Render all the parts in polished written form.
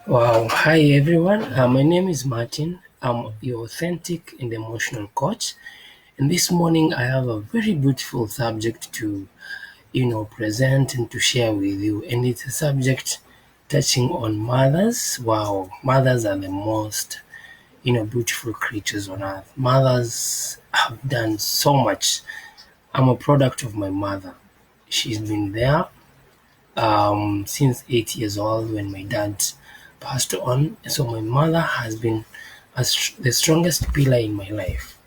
Wow, hi everyone. My name is Martin. I'm your authentic and emotional coach. And this morning I have a very beautiful subject to, present and to share with you. And it's a subject touching on mothers. Wow, mothers are the most, beautiful creatures on earth. Mothers have done so much. I'm a product of my mother. She's been there since 8 years old when my dad passed on. So my mother has been the strongest pillar in my life,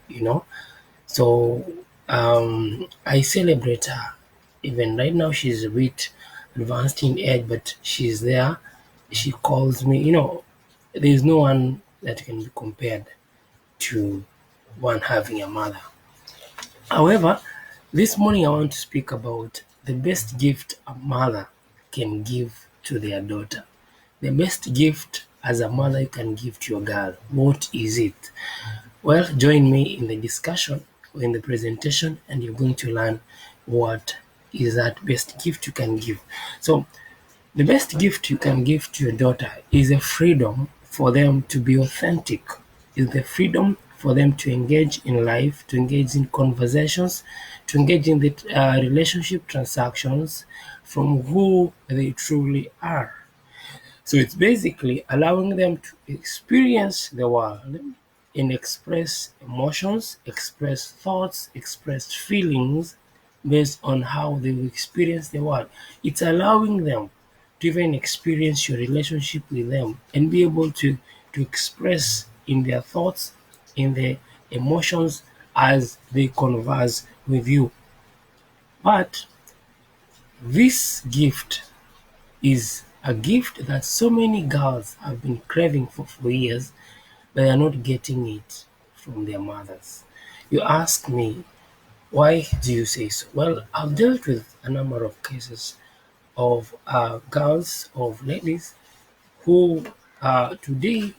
So I celebrate her. Even right now, she's a bit advanced in age, but she's there. She calls me, there's no one that can be compared to one having a mother. However, this morning I want to speak about the best gift a mother can give to their daughter. The best gift as a mother you can give to your girl. What is it? Well, join me in the discussion or in the presentation, and you're going to learn what is that best gift you can give. So, the best gift you can give to your daughter is a freedom for them to be authentic, is the freedom for them to engage in life, to engage in conversations, to engage in the relationship transactions from who they truly are. So it's basically allowing them to experience the world and express emotions, express thoughts, express feelings based on how they will experience the world. It's allowing them to even experience your relationship with them and be able to express in their thoughts, in their emotions as they converse with you. But this gift is a gift that so many girls have been craving for years, but they are not getting it from their mothers. You ask me, why do you say so? Well, I've dealt with a number of cases of girls, of ladies who today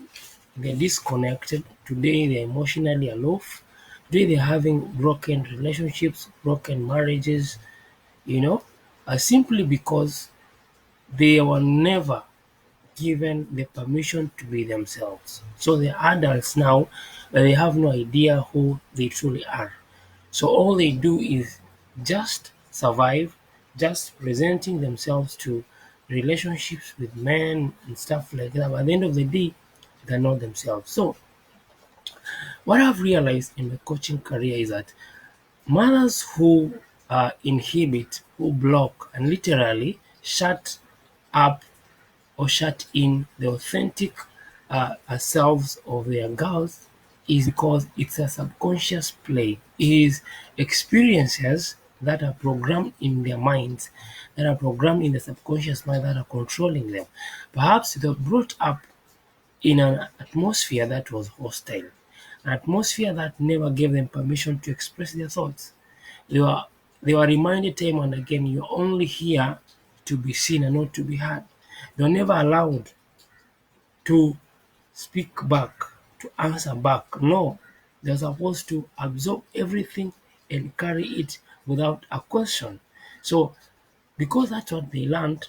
they're disconnected, today they're emotionally aloof, today they're having broken relationships, broken marriages, simply because they were never given the permission to be themselves. So they're adults now, but they have no idea who they truly are. So all they do is just survive, just presenting themselves to relationships with men and stuff like that. But at the end of the day, they're not themselves. So what I've realized in my coaching career is that mothers who inhibit, who block, and literally shut up or shut in the authentic selves of their girls is because it's a subconscious play. It is experiences that are programmed in their minds, that are programmed in the subconscious mind, that are controlling them. Perhaps they were brought up in an atmosphere that was hostile, an atmosphere that never gave them permission to express their thoughts. They were they were reminded time and again, you're only here to be seen and not to be heard. They were never allowed to speak back, to answer back. No, they're supposed to absorb everything and carry it without a question. So, because that's what they learned,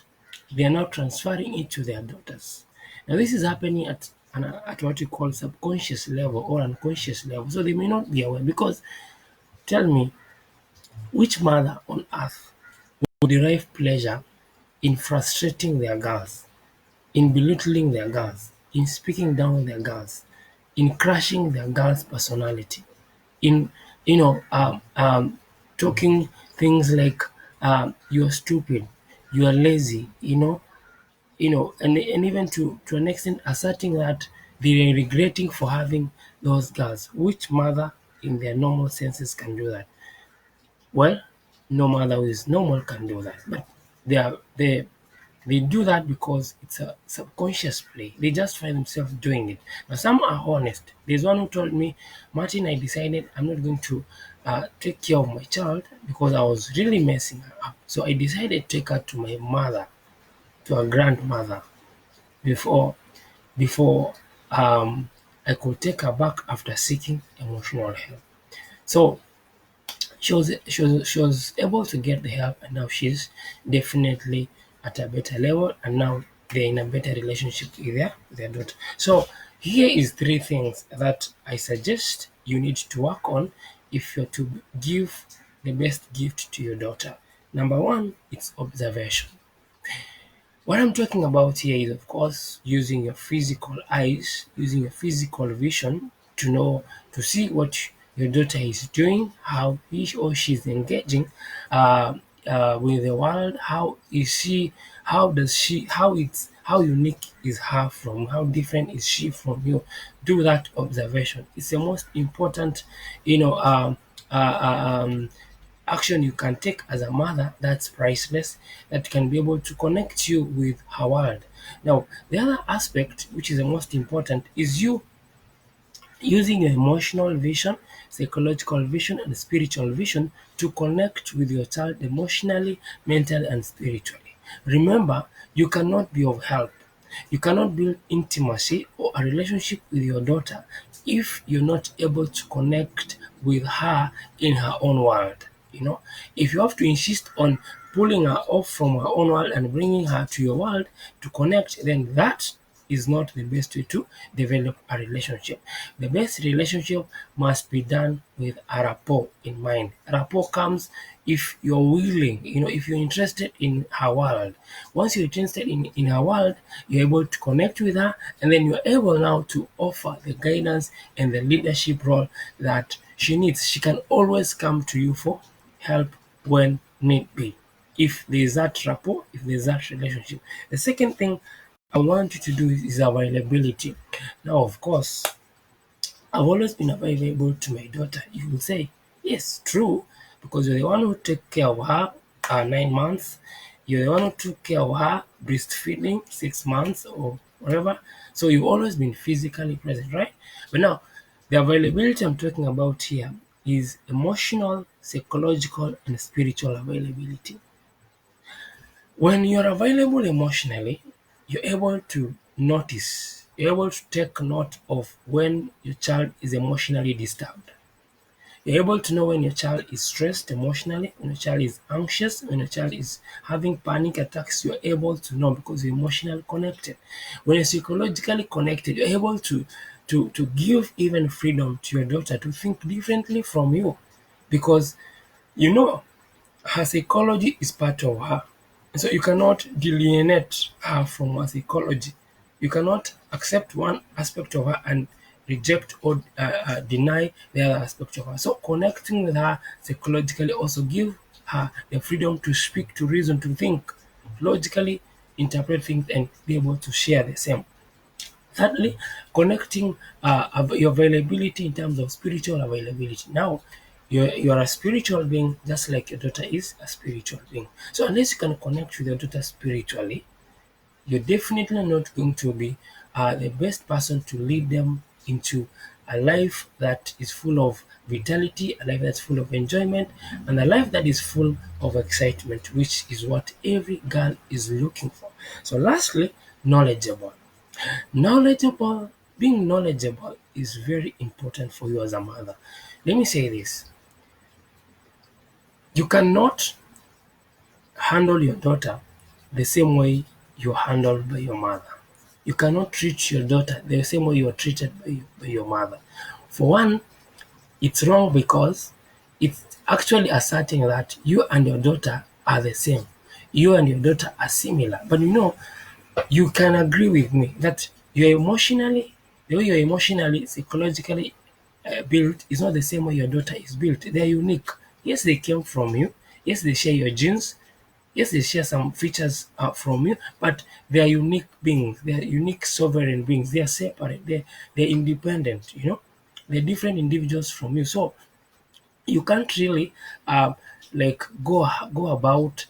they are now transferring it to their daughters. Now, this is happening at what we call subconscious level or unconscious level. So, they may not be aware. Because, tell me, which mother on earth would derive pleasure in frustrating their girls, in belittling their girls, in speaking down their girls, in crushing their girls' personality, in talking things like you're stupid, you are lazy, and even to an extent asserting that they are regretting for having those girls. Which mother in their normal senses can do that? Well, no mother who is normal can do that, but they do that because it's a subconscious play. They just find themselves doing it. Now, some are honest. There's one who told me, Martin, I decided I'm not going to take care of my child because I was really messing her up. So I decided to take her to my mother, to her grandmother, before before I could take her back after seeking emotional help. So she was able to get the help, and now she's definitely at a better level, and now they're in a better relationship with their daughter. So here is three things that I suggest you need to work on if you're to give the best gift to your daughter. Number one, it's observation. What I'm talking about here is, of course, using your physical eyes, using your physical vision to know, to see what your daughter is doing, how he or she is engaging uh, with the world. How is she? How does she? How unique is her from? How different is she from you? Do that observation. It's the most important, you know, action you can take as a mother that's priceless, that can be able to connect you with her world. Now, the other aspect, which is the most important, is you using your emotional vision, psychological vision, and spiritual vision to connect with your child emotionally, mentally, and spiritually. Remember, you cannot be of help. You cannot build intimacy or a relationship with your daughter if you're not able to connect with her in her own world. You know, if you have to insist on pulling her off from her own world and bringing her to your world to connect, then that is not the best way to develop a relationship. The best relationship must be done with a rapport in mind. Rapport comes if you're willing, if you're interested in her world. Once you're interested in her world, you're able to connect with her, and then you're able now to offer the guidance and the leadership role that she needs. She can always come to you for help when need be. If there's that rapport, if there's that relationship. The second thing I want you to do is availability. Now, of course, I've always been available to my daughter. You will say, yes, true, because you're the one who took care of her 9 months. You're the one who took care of her breastfeeding 6 months or whatever. So you've always been physically present, right? But now, the availability I'm talking about here is emotional, psychological, and spiritual availability. When you're available emotionally, you're able to notice, you're able to take note of when your child is emotionally disturbed. You're able to know when your child is stressed emotionally, when your child is anxious, when your child is having panic attacks. You're able to know because you're emotionally connected. When you're psychologically connected, you're able to give even freedom to your daughter to think differently from you, because you know her psychology is part of her. So you cannot delineate her from her psychology. You cannot accept one aspect of her and reject or deny the other aspect of her. So connecting with her psychologically also give her the freedom to speak, to reason, to think, logically interpret things and be able to share the same. Thirdly, connecting your availability in terms of spiritual availability. Now, you're a spiritual being just like your daughter is a spiritual being. So unless you can connect with your daughter spiritually, you're definitely not going to be the best person to lead them into a life that is full of vitality, a life that's full of enjoyment, and a life that is full of excitement, which is what every girl is looking for. So lastly, knowledgeable. Knowledgeable, being knowledgeable is very important for you as a mother. Let me say this. You cannot handle your daughter the same way you're handled by your mother. You cannot treat your daughter the same way you are treated by your mother. For one, it's wrong because it's actually asserting that you and your daughter are the same. You and your daughter are similar. But you can agree with me that the way you're emotionally, psychologically built is not the same way your daughter is built. They're unique. Yes, they came from you. Yes, they share your genes. Yes, they share some features from you, but they are unique beings. They are unique sovereign beings. They are separate. They're independent. They're different individuals from you. So you can't really like go about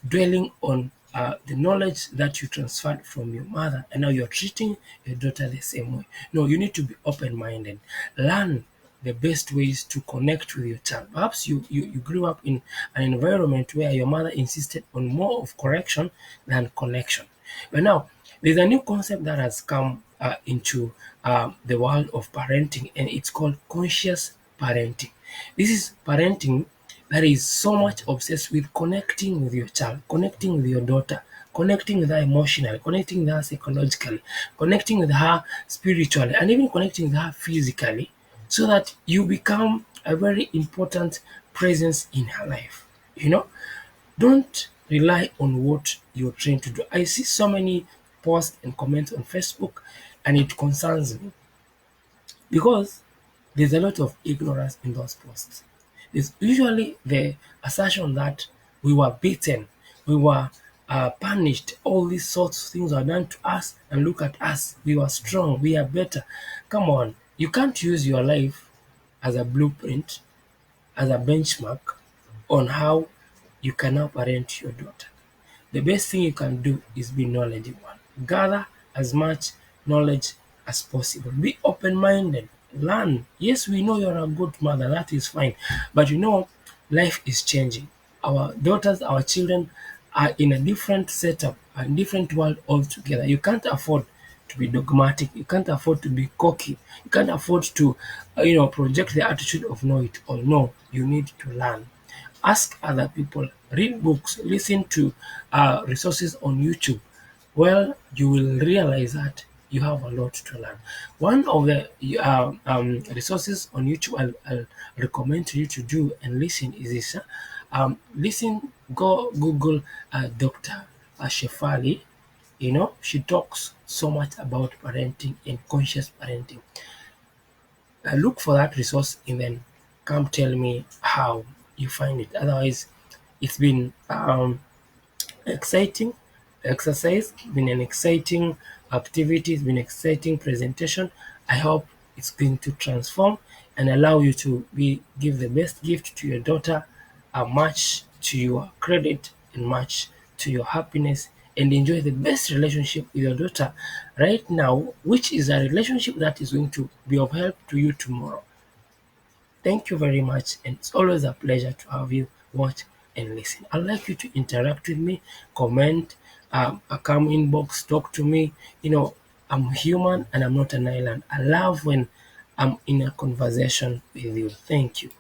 dwelling on the knowledge that you transferred from your mother, and now you're treating your daughter the same way. No, you need to be open-minded. Learn the best ways to connect with your child. Perhaps you grew up in an environment where your mother insisted on more of correction than connection. But now there's a new concept that has come into the world of parenting, and it's called conscious parenting. This is parenting that is so much obsessed with connecting with your child, connecting with your daughter, connecting with her emotionally, connecting with her psychologically, connecting with her spiritually, and even connecting with her physically, so that you become a very important presence in her life. You know, don't rely on what you're trying to do. I see so many posts and comments on Facebook, and it concerns me because there's a lot of ignorance in those posts. There's usually the assertion that we were beaten, we were punished, all these sorts of things were done to us, and look at us, we were strong, we are better. Come on, you can't use your life as a blueprint, as a benchmark on how you can now parent your daughter. The best thing you can do is be knowledgeable. Gather as much knowledge as possible. Be open minded. Learn. Yes, we know you're a good mother, that is fine. But you know, life is changing. Our daughters, our children are in a different setup, a different world altogether. You can't afford to be dogmatic. You can't afford to be cocky. You can't afford to, project the attitude of know it all. No, you need to learn. Ask other people, read books, listen to resources on YouTube. Well, you will realize that you have a lot to learn. One of the resources on YouTube I'll recommend to you to do and listen is this. Go Google Dr. Shefali. You know, she talks so much about parenting and conscious parenting. Look for that resource and then come tell me how you find it. Otherwise, it's been exciting exercise, been an exciting activity, it's been exciting presentation. I hope it's going to transform and allow you to give the best gift to your daughter, a match to your credit and match to your happiness, and enjoy the best relationship with your daughter right now, which is a relationship that is going to be of help to you tomorrow. Thank you very much, and it's always a pleasure to have you watch and listen. I'd like you to interact with me, comment, come inbox, talk to me. You know, I'm human and I'm not an island. I love when I'm in a conversation with you. Thank you.